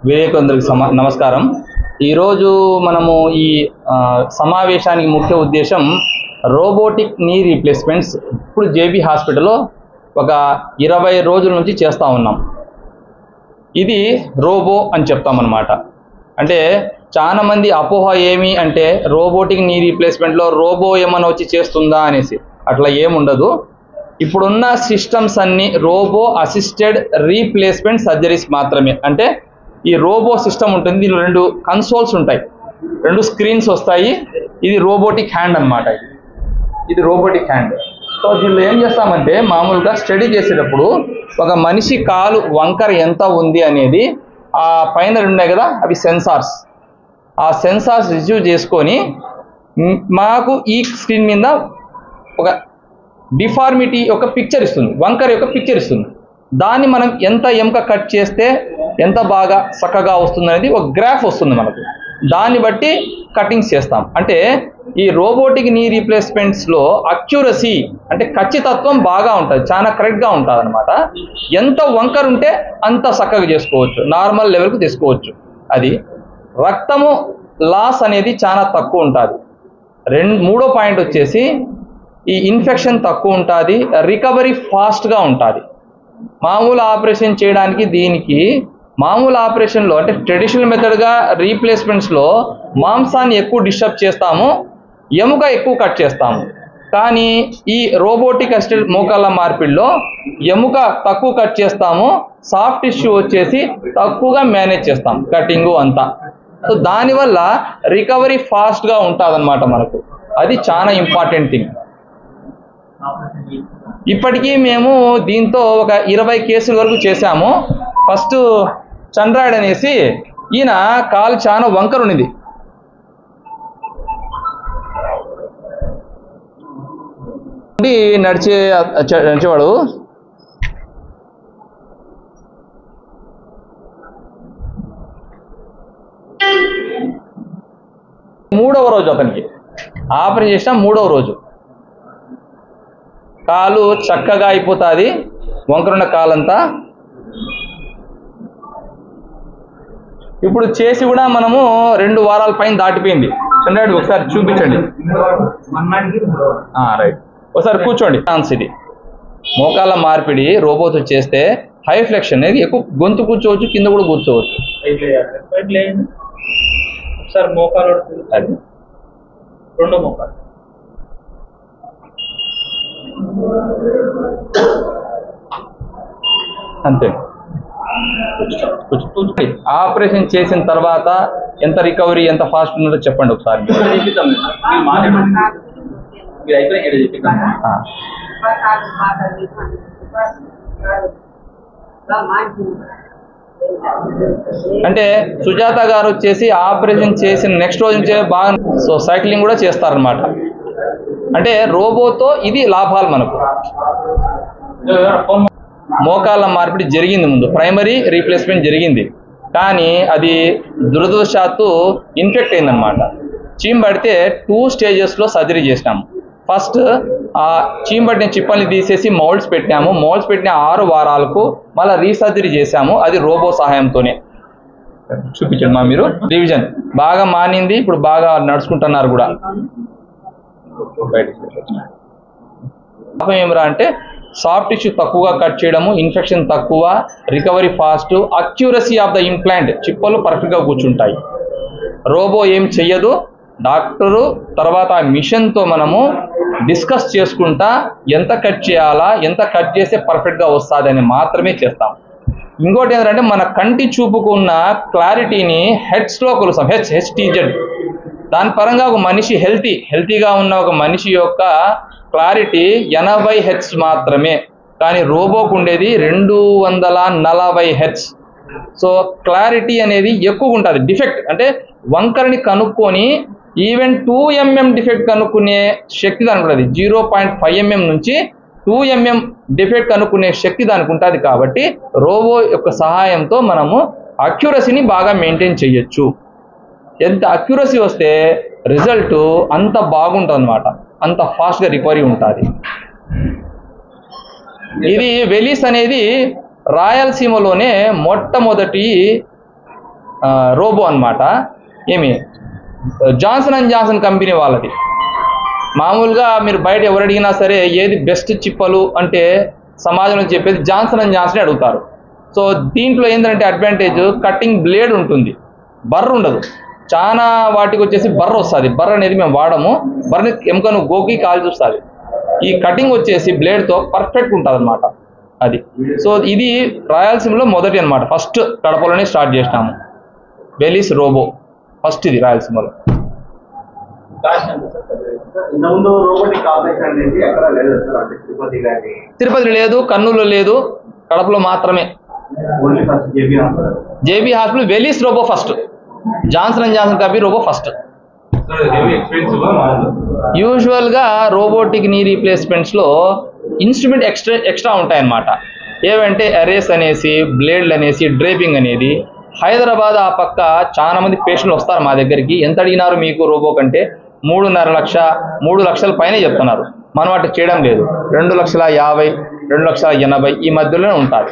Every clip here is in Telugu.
వివేకందరికి నమస్కారం. ఈరోజు మనము ఈ సమావేశానికి ముఖ్య ఉద్దేశం రోబోటిక్ నీ రీప్లేస్మెంట్స్ ఇప్పుడు జేబీ హాస్పిటల్లో ఒక 20 రోజుల నుంచి చేస్తూ ఉన్నాం. ఇది రోబో అని చెప్తామన్నమాట. అంటే చాలా మంది అపోహ ఏమి అంటే రోబోటిక్ నీ రీప్లేస్మెంట్లో రోబో ఏమైనా వచ్చి చేస్తుందా అనేసి. అట్లా ఏముండదు. ఇప్పుడున్న సిస్టమ్స్ అన్ని రోబో అసిస్టెడ్ రీప్లేస్మెంట్ సర్జరీస్ మాత్రమే. అంటే ఈ రోబో సిస్టమ్ ఉంటుంది, దీనిలో 2 కన్సోల్స్ ఉంటాయి, 2 స్క్రీన్స్ వస్తాయి. ఇది రోబోటిక్ హ్యాండ్ అన్నమాట. ఇది రోబోటిక్ హ్యాండ్. సో దీనిలో ఏం చేస్తామంటే మామూలుగా స్టడీ చేసేటప్పుడు ఒక మనిషి కాలు వంకర ఎంత ఉంది అనేది ఆ పైన ఉన్నాయి కదా, అవి సెన్సార్స్. ఆ సెన్సార్స్ రిసీవ్ చేసుకొని మాకు ఈ స్క్రీన్ మీద ఒక డిఫార్మిటీ యొక్క పిక్చర్ ఇస్తుంది, వంకర యొక్క పిక్చర్ ఇస్తుంది. దాన్ని మనం ఎంత ఎముక కట్ చేస్తే ఎంత బాగా చక్కగా వస్తుంది అనేది ఒక గ్రాఫ్ వస్తుంది మనకు. దాన్ని బట్టి కటింగ్స్ చేస్తాం. అంటే ఈ రోబోటిక్ నీ రీప్లేస్మెంట్స్లో అక్యురసీ అంటే ఖచ్చితత్వం బాగా ఉంటుంది, చాలా కరెక్ట్గా ఉంటుంది అనమాట. ఎంత వంకర ఉంటే అంత చక్కగా చేసుకోవచ్చు, నార్మల్ లెవెల్కి తీసుకోవచ్చు. అది రక్తము లాస్ అనేది చాలా తక్కువ ఉంటుంది. మూడో పాయింట్ వచ్చేసి ఈ ఇన్ఫెక్షన్ తక్కువ ఉంటుంది, రికవరీ ఫాస్ట్గా ఉంటుంది. మామూలు ఆపరేషన్ చేయడానికి దీనికి మామూలు ఆపరేషన్లో అంటే ట్రెడిషనల్ మెథడ్గా రీప్లేస్మెంట్స్లో మాంసాన్ని ఎక్కువ డిస్టర్బ్ చేస్తాము, ఎముక ఎక్కువ కట్ చేస్తాము. కానీ ఈ రోబోటిక్ అసిస్టెడ్ మోకాళ్ళ మార్పిడిలో ఎముక తక్కువ కట్ చేస్తాము, సాఫ్ట్ టిష్యూ వచ్చేసి తక్కువగా మేనేజ్ చేస్తాం కటింగు అంతా. సో దానివల్ల రికవరీ ఫాస్ట్గా ఉంటుంది అన్నమాట మనకు. అది చాలా ఇంపార్టెంట్ థింగ్. ఇప్పటికీ మేము దీంతో ఒక 20 కేసుల వరకు చేశాము. ఫస్ట్ చంద్రాయుడు అనేసి ఈయన కాలు చాలా వంకర ఉన్నది. నడిచేవాడు. మూడవ రోజు అతనికి ఆపరేషన్ చేసిన 3వ రోజు కాలు చక్కగా అయిపోతుంది, వంకరున్న కాలంతా. ఇప్పుడు చేసి కూడా మనము 2 వారాల పైన దాటిపోయింది. చంద్రాయుడు ఒకసారి చూపించండి. రైట్, ఒకసారి కూర్చోండి. ఇది మోకాళ్ళ మార్పిడి రోబోతో చేస్తే హై ఫ్లెక్షన్ అనేది ఎక్కువ గొంతు కూర్చోవచ్చు, కింద కూడా కూర్చోవచ్చు. సార్ మోకాలు అది 2 మోకాలు అంతే. ఆపరేషన్ చేసిన తర్వాత ఎంత రికవరీ ఎంత ఫాస్ట్ ఉన్నదో చెప్పండి ఒకసారి. అంటే సుజాత గారు వచ్చేసి ఆపరేషన్ చేసిన నెక్స్ట్ రోజు నుంచి బాగా సైక్లింగ్ కూడా చేస్తారనమాట. అంటే రోబోతో ఇది లాభాలు మనకు. మోకాళ్ళ మార్పిడి జరిగింది, ముందు ప్రైమరీ రీప్లేస్మెంట్ జరిగింది, కానీ అది దురదృష్టవశాత్తు ఇన్ఫెక్ట్ అయిందనమాట. చీమబడితే 2 స్టేజెస్లో సర్జరీ చేసినాము. ఫస్ట్ ఆ చీమబడిన చిప్పల్ని తీసేసి మౌల్డ్స్ పెట్టినాము. మౌల్డ్స్ పెట్టిన 6 వారాలకు మళ్ళీ రీసర్జరీ చేశాము, అది రోబో సహాయంతోనే. చూపించండి మీరు. రివిజన్ బాగా మానింది, ఇప్పుడు బాగా నడుచుకుంటున్నారు కూడా. లాభం ఏమరా అంటే సాఫ్ట్ టిష్యూ తక్కువగా కట్ చేయడము, ఇన్ఫెక్షన్ తక్కువ, recovery fast, accuracy of the implant, చిప్పలు పర్ఫెక్ట్గా కూర్చుంటాయి. రోబో ఏం చెయ్యదు, డాక్టరు తర్వాత ఆ మిషన్తో మనము డిస్కస్ చేసుకుంటా ఎంత కట్ చేయాలా, ఎంత కట్ చేస్తే పర్ఫెక్ట్గా వస్తుంది అని మాత్రమే చేస్తాం. ఇంకోటి ఏంటంటే మన కంటి చూపుకున్న క్లారిటీని హెడ్స్లో కొలుస్తాం, హెచ్టీజెడ్. దాని పరంగా ఒక మనిషి హెల్తీగా ఉన్న ఒక మనిషి యొక్క క్లారిటీ 80 హెర్ట్జ్ మాత్రమే, కానీ రోబోకు ఉండేది 240 హెర్ట్జ్. సో క్లారిటీ అనేది ఎక్కువ ఉంటుంది. డిఫెక్ట్ అంటే వంకరని కనుక్కొని ఈవెన్ 2 mm డిఫెక్ట్ కనుక్కునే శక్తి దానికి ఉంటుంది. 0.5 mm నుంచి 2 mm డిఫెక్ట్ కనుక్కునే శక్తి దానికి ఉంటుంది. కాబట్టి రోబో యొక్క సహాయంతో మనము అక్యురసీని బాగా మెయింటైన్ చేయొచ్చు. ఎంత అక్యురసీ వస్తే రిజల్ట్ అంత బాగుంటుంది అన్నమాట, అంత ఫాస్ట్గా రికవరీ ఉంటుంది. ఇది వెలిస్ అనేది రాయలసీమలోనే మొట్టమొదటి రోబో అన్నమాట. ఏమి జాన్సన్ అండ్ జాన్సన్ కంపెనీ వాళ్ళది. మామూలుగా మీరు బయట ఎవరు అడిగినా సరే ఏది బెస్ట్ చిప్పలు అంటే సమాజంలో చెప్పేది జాన్సన్ అండ్ జాన్సన్ అడుగుతారు. సో దీంట్లో ఏంటంటే అడ్వాంటేజ్ కటింగ్ బ్లేడ్ ఉంటుంది, బర్ర ఉండదు. చాలా వాటికి వచ్చేసి బర్ర వస్తుంది. బర్ర అనేది మేము వాడము, బర్రని ఎముకను గోకి కాల్ చూస్తుంది. ఈ కటింగ్ వచ్చేసి బ్లేడ్తో పర్ఫెక్ట్ ఉంటుంది అనమాట అది. సో ఇది రాయలసీమలో మొదటి అనమాట, ఫస్ట్ కడపలోనే స్టార్ట్ చేసినాము వెలీస్ రోబో, ఫస్ట్ ఇది రాయలసీమలో. తిరుపతి లేదు, కర్నూలు లేదు, కడపలో మాత్రమే. JB hospital Velys robo first, Johnson and Johnson company robo first. యూజువల్గా రోబోటిక్ నీ రీప్లేస్మెంట్స్లో ఇన్స్ట్రుమెంట్ ఎక్స్ట్రా ఉంటాయన్నమాట. ఏవంటే ఎరేస్ అనేసి, బ్లేడ్లు అనేసి, డ్రేపింగ్ అనేది. హైదరాబాద్ ఆ పక్క చాలా మంది పేషెంట్లు వస్తారు మా దగ్గరికి. ఎంత అడిగినారు మీకు రోబో కంటే 3.5 లక్ష 3 లక్షల పైనే చెప్తున్నారు. మనం అటు చేయడం లేదు. 2,50,000 2,80,000 ఈ మధ్యలోనే ఉంటుంది.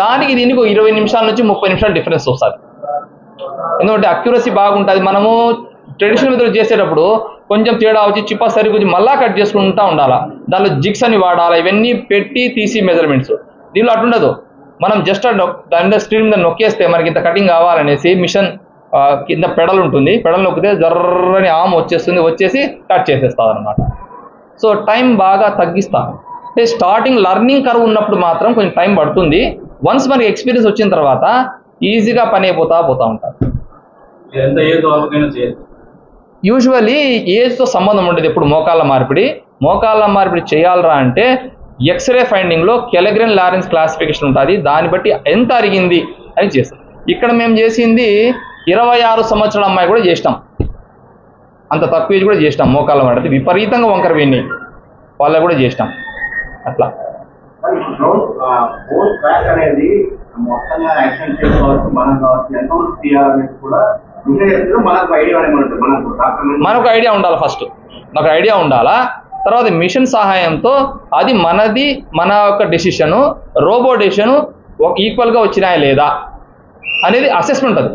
దానికి దీనికి 20 నిమిషాల నుంచి 30 నిమిషాలు డిఫరెన్స్ వస్తుంది. ఎందుకంటే అక్యురసీ బాగుంటుంది. మనము ట్రెడిషనల్ మెథడ్ చేసేటప్పుడు కొంచెం తేడా వచ్చి చిప్ప సరి కొంచెం మళ్ళా కట్ చేసుకుంటూ ఉండాలా. దానిలో జిగ్స్ అని వాడాలి, ఇవన్నీ పెట్టి తీసి మెజర్మెంట్స్. దీనిలో అట్లుండదు. మనం జస్ట్ దాని మీద స్క్రీన్ మీద నొక్కేస్తే మనకి ఇంత కటింగ్ కావాలనేసి మిషన్ కింద పెడల్ ఉంటుంది, పెడల్ నొక్కితే జర్రని ఆమ్ వచ్చేసి కట్ చేసేస్తుంది అనమాట. సో టైం బాగా తగ్గిస్తాం. అంటే స్టార్టింగ్ లర్నింగ్ కర్వ్ ఉన్నప్పుడు మాత్రం కొంచెం టైం పడుతుంది. వన్స్ మనకి ఎక్స్పీరియన్స్ వచ్చిన తర్వాత ఈజీగా పని అయిపోతా ఉంటారు. యూజువల్లీ ఏజ్తో సంబంధం ఉండేది. ఎప్పుడు మోకాళ్ళ మార్పిడి చేయాలరా అంటే ఎక్స్రే ఫైండింగ్లో కెలగ్రెన్ లారెన్స్ క్లాసిఫికేషన్ ఉంటుంది. దాన్ని బట్టి ఎంత అరిగింది అని చేస్తాం. ఇక్కడ మేము చేసింది 26 సంవత్సరాల అమ్మాయి కూడా చేసినాం, అంత తక్కువ ఏజ్ కూడా చేసినాం. మోకాళ్ళ మార్పిడి విపరీతంగా వంకర వెన్ని వాళ్ళకు కూడా చేసినాం. అట్లా మనకు ఐడియా ఉండాలి. ఫస్ట్ నాకు ఐడియా ఉండాలా, తర్వాత మిషన్ సహాయంతో అది మన యొక్క డెసిషను, రోబో డెసిషను ఈక్వల్గా వచ్చినాయా లేదా అనేది అసెస్మెంట్. అది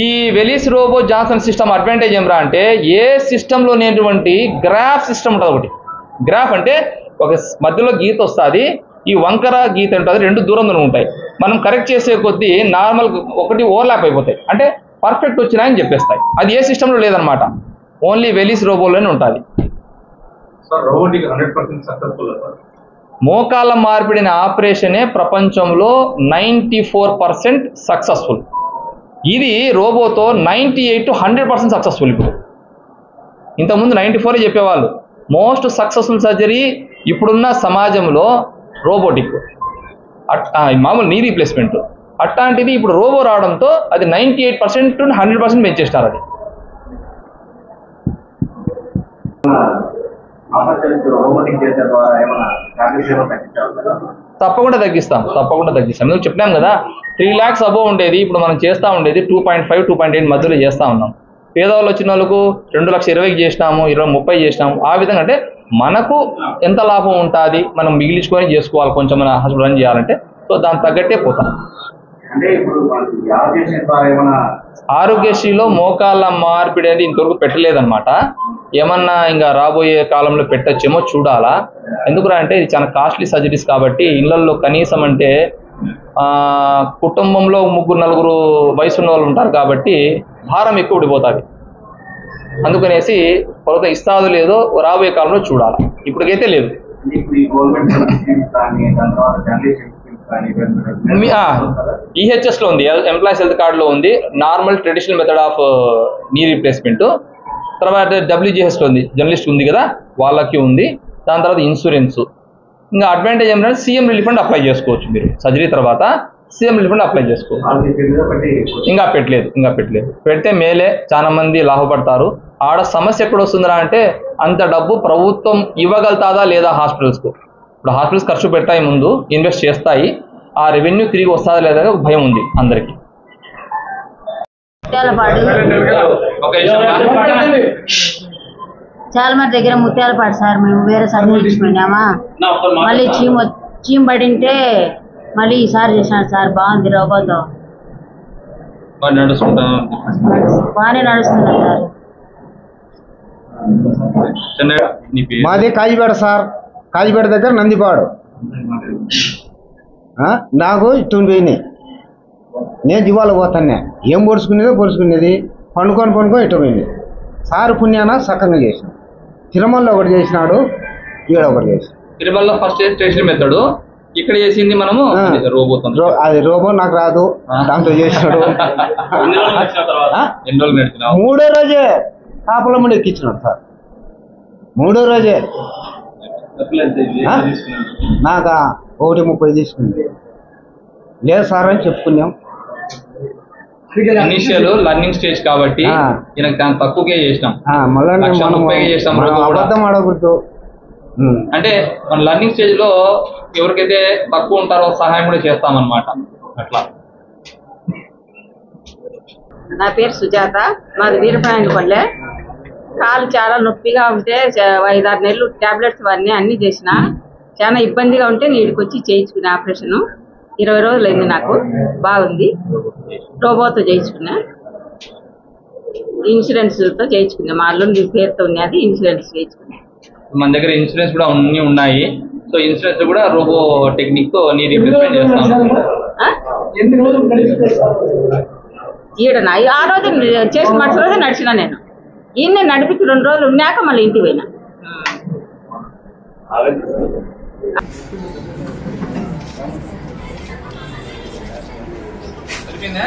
ఈ వెలీస్ రోబో జాన్సన్ సిస్టమ్ అడ్వాంటేజ్ ఏమరా అంటే ఏ సిస్టంలో లేనటువంటి గ్రాఫ్ సిస్టమ్ ఉంటుంది. ఒకటి గ్రాఫ్ అంటే ఒక మధ్యలో గీత వస్తుంది, ఈ వంకర గీత ఉంటుంది, రెండు దూరం ఉంటాయి. మనం కరెక్ట్ చేసే కొద్దీ నార్మల్ ఒకటి ఓవర్లాప్ అయిపోతాయి, అంటే పర్ఫెక్ట్ వచ్చినాయని చెప్పేస్తాయి. అది ఏ సిస్టంలో లేదనమాట, ఓన్లీ వెలీస్ రోబోలోనే ఉంటుంది. మోకాళ్ళ మార్పిడిన ఆపరేషనే ప్రపంచంలో 94% సక్సెస్ఫుల్. ఇది రోబోతో 98 to 100% సక్సెస్ఫుల్. ఇప్పుడు ఇంతకుముందు 94 చెప్పేవాళ్ళు. మోస్ట్ సక్సెస్ఫుల్ సర్జరీ ఇప్పుడున్న సమాజంలో రోబోటిక్, మామూలు నీ రీప్లేస్మెంట్. అట్లాంటిది ఇప్పుడు రోబో రావడంతో అది 98% to 100% పెంచేస్తారు. అది తప్పకుండా తగ్గిస్తాం. ఎందుకు చెప్పినాం కదా, 3 lakhs అబోవ్ ఉండేది ఇప్పుడు మనం చేస్తూ ఉండేది 2.5 2.8 మధ్యలో చేస్తూ ఉన్నాం. పేదవాళ్ళు వచ్చిన వాళ్ళకు 2,20,000 చేసినాము, 20,30 చేసినాము. ఆ విధంగా అంటే మనకు ఎంత లాభం ఉంటుంది, మనం మిగిలించుకొని చేసుకోవాలి కొంచెం మన హాస్పిటల్ రన్ చేయాలంటే. సో దానికి తగ్గట్టే పోతాం. ఆరోగ్యశ్రీలో మోకాళ్ళ మార్పిడి అనేది ఇంతవరకు పెట్టలేదన్నమాట. ఏమన్నా ఇంకా రాబోయే కాలంలో పెట్టచ్చేమో చూడాలా. ఎందుకురా అంటే ఇది చాలా కాస్ట్లీ సర్జరీస్ కాబట్టి ఇళ్లలో కనీసం అంటే కుటుంబంలో 3-4 వయసు ఉన్న వాళ్ళు ఉంటారు కాబట్టి భారం ఎక్కువ పడిపోతుంది. అందుకనేసి ప్రభుత్వం ఇస్తాదో లేదో రాబోయే కాలంలో చూడాలి. ఇప్పటికైతే లేదు. ఈహెచ్ఎస్లో ఉంది, ఎంప్లాయీస్ హెల్త్ కార్డులో ఉంది, normal traditional method of knee replacement. తర్వాత డబ్ల్యూజీహెచ్లో ఉంది, జర్నలిస్ట్ ఉంది కదా వాళ్ళకి ఉంది. దాని తర్వాత ఇన్సూరెన్స్. ఇంకా అడ్వాంటేజ్ ఏమంటే సీఎం రిలీఫ్ ఫండ్ అప్లై చేసుకోవచ్చు. మీరు సర్జరీ తర్వాత సీఎం రిలీఫ్ ఫండ్ అప్లై చేసుకోవచ్చు. ఇంకా పెట్టలేదు. పెడితే మేలే, చాలా మంది లాభపడతారు. ఆడ సమస్య ఎక్కడ వస్తుందిరా అంటే అంత డబ్బు ప్రభుత్వం ఇవ్వగలుగుతాదా లేదా హాస్పిటల్స్కు. ఇప్పుడు హాస్పిటల్స్ ఖర్చు పెట్టాయి, ముందు ఇన్వెస్ట్ చేస్తాయి, ఆ రెవెన్యూ తిరిగి వస్తుందా లేదా ఒక భయం ఉంది అందరికీ. చాలా మంది దగ్గర ముత్యాలపాటు సార్ మేము వేరే సార్ చేయించుకున్నామా మళ్ళీ చీమ పడింటే మళ్ళీ ఈసారి చేసినాడు సార్ బాగుంది రోబోతో బాగానే నడుస్తుంది సార్. మాది కాజీపేట సార్, కాజీపేట దగ్గర నందిపాడు. నాకు ఇటువంటి పోయినాయి, నేను దివాళ పోతానే ఏం పొడుచుకునేది పండుకొని ఇటు పోయింది. సార్ పుణ్యాన సక్కంగా చేసిన. తిరుమలలో ఒకటి చేసినాడు, ఈడ ఒకటి చేసినాడు. తిరుమలలో ఫస్ట్ స్టేషన్ మెథడ్, ఇక్కడ చేసింది మనము అది రోబో నాకు రాదు, దాంతో చేసినాడు. 3వ రోజే కాపల ముందు ఎక్కించినాడు సార్. 3వ రోజే నాకు 1:30 తీసుకుంది. లేదు సార్ అని చెప్పుకున్నాం. ఇనిషియల్ లర్నింగ్ స్టేజ్ కాబట్టి తక్కువకే చేసినాం. అబద్ధం ఆడకూడదు. అంటే మన లర్నింగ్ స్టేజ్ లో ఎవరికైతే తక్కువ ఉంటారో సహాయం కూడా చేస్తామన్నమాట. అట్లా నా పేరు సుజాత, మాది వీరపాయనపల్లె. కాలు చాలా నొప్పిగా ఉంటే 5-6 నెలలు టాబ్లెట్స్ అన్ని చేసిన. చాలా ఇబ్బందిగా ఉంటే నీడికి వచ్చి చేయించుకున్నా. ఆపరేషన్ 20 రోజులు అయింది, నాకు బాగుంది. రోబోతో చేయించుకున్నా, ఇన్సూరెన్స్తో చేయించుకున్నా. మా అల్లుడి పేరుతో ఉన్నది ఇన్సూరెన్స్ చేయించుకున్నా. మన దగ్గర ఇన్సూరెన్స్ కూడా అన్ని ఉన్నాయి. సో ఇన్సూరెన్స్ కూడా రోబో టెక్నిక్ తో నీ రీప్లేస్మెంట్ చేస్తాం. ఈడనా ఆ రోజు చేసిన మరుసటి రోజు నడిచిన. నేను ఈయన నడిపించి 2 రోజులు ఉన్నాక మళ్ళీ ఇంటికి పోయినా. సరిపోయిందా?